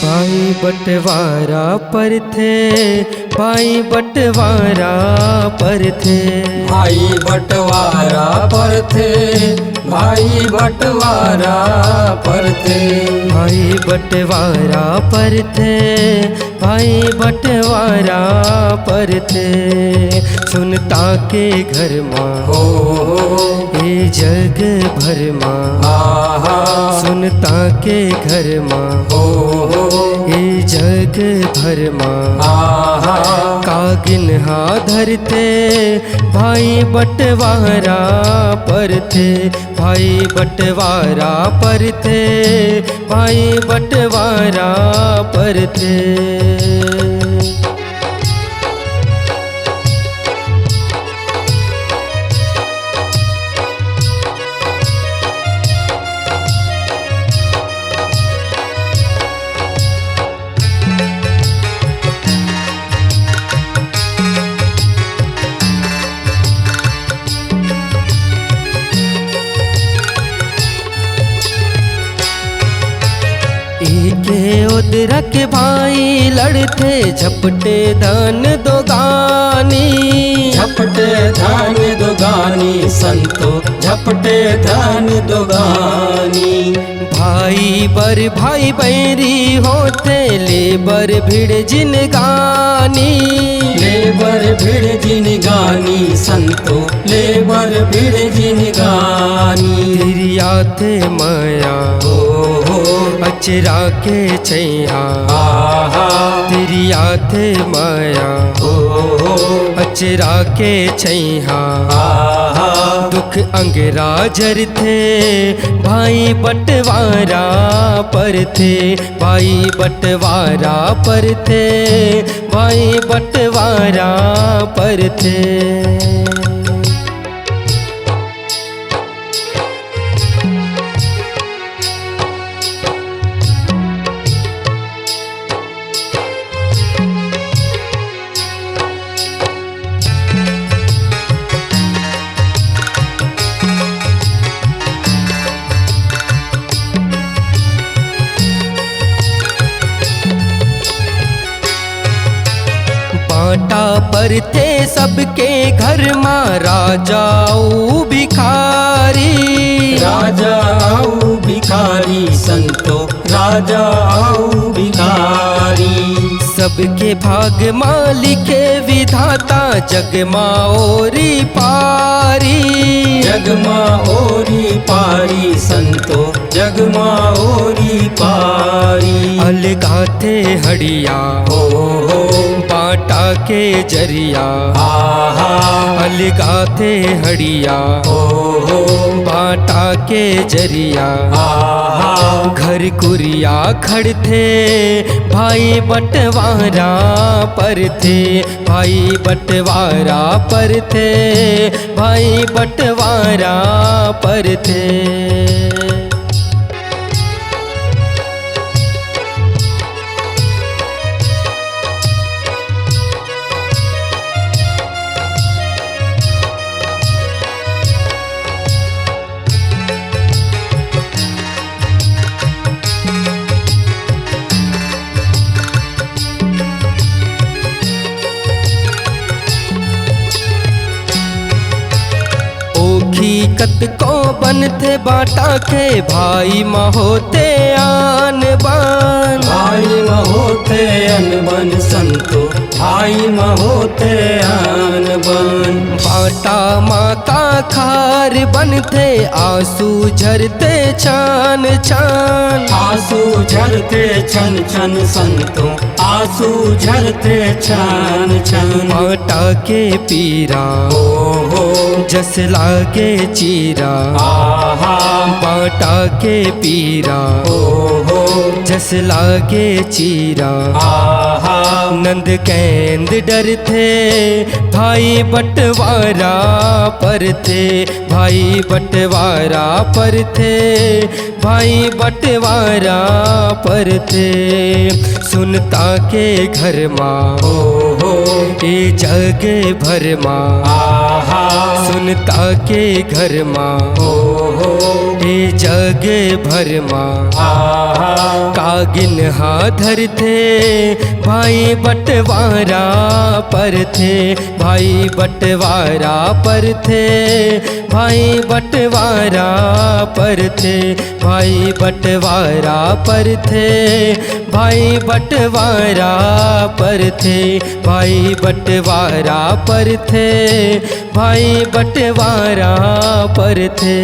भाई बंटवारा पर थे, भाई बंटवारा पर थे, भाई बंटवारा पर थे, भाई बंटवारा पर थे, भाई बंटवारा पर थे, भाई बंटवारा पर थे। सुनता के घर माँ हो ये जग भर माँ, आहा सुनता के घर माँ हो ये जग भर माँ। आहा कागिन धरते भाई बंटवारा पर थे, भाई बंटवारा पर थे, भाई बंटवारा पर थे। के उदरा के भाई लड़ते झपटे धान दो गानी, झपटे धान दुगानी संतो झपटे धान दुगानी। भाई बर भाई बैरी होते लेबर भिड़ जिन गानी, लेबर भिड़ जिन गानी संतो लेबर भिड़ जिन गानी। तिरिया थे माया हो अचरा के छैया, आहा तिरिया थे माया हो अचरा के छैया। आहा दुख अंगरा जर थे भाई बंटवारा पर थे, भाई बंटवारा पर थे, भाई बंटवारा पर थे। बाटा पर थे सबके घर माँ राजाऊ भिखारी, राजा आओ भिखारी संतो राजा आओ भिखारी। सबके भाग माँ लिखे विधाता जग माँ ओरी पारी, जग माँ ओरी पारी संतो जग माँ ओरी पारी। अलगा थे हड़िया हो बाटा के जरिया, आहा अलगा थे हड़िया हो बाटा के जरिया। आहा घर कुरिया खड़ थे भाई बंटवारा पर थे, भाई बंटवारा पर थे, भाई बंटवारा पर थे। कत को बन थे बाटा के भाई महोते आन बान, भाई महोते अनबन संतो भाई भाई महोते आन बन। बाटा माँ का खार बनते आंसू झरते छान छान। आंसू झरते छन छन संतों आंसू झरते छन छन। बाटा के पीरा हो जस लागे चीरा। आहा बाटा के पीरा हो जस लागे चीरा। आहा नंद कैंद डर थे भाई बंटवारा पर थे। भाई बंटवारा पर थे भाई बंटवारा पर थे। सुनता के घर माँ हो ए जगे भर माँ। आहा सुनता के घर माँ हो ए जगे भर माँ। आहा कागिन हाथर थे भाई बंटवारा पर थे। भाई बंटवारा पर थे भाई बंटवारा पर थे। भाई बंटवारा पर थे भाई बंटवारा पर थे। भाई बंटवारा पर थे भाई बंटवारा पर थे।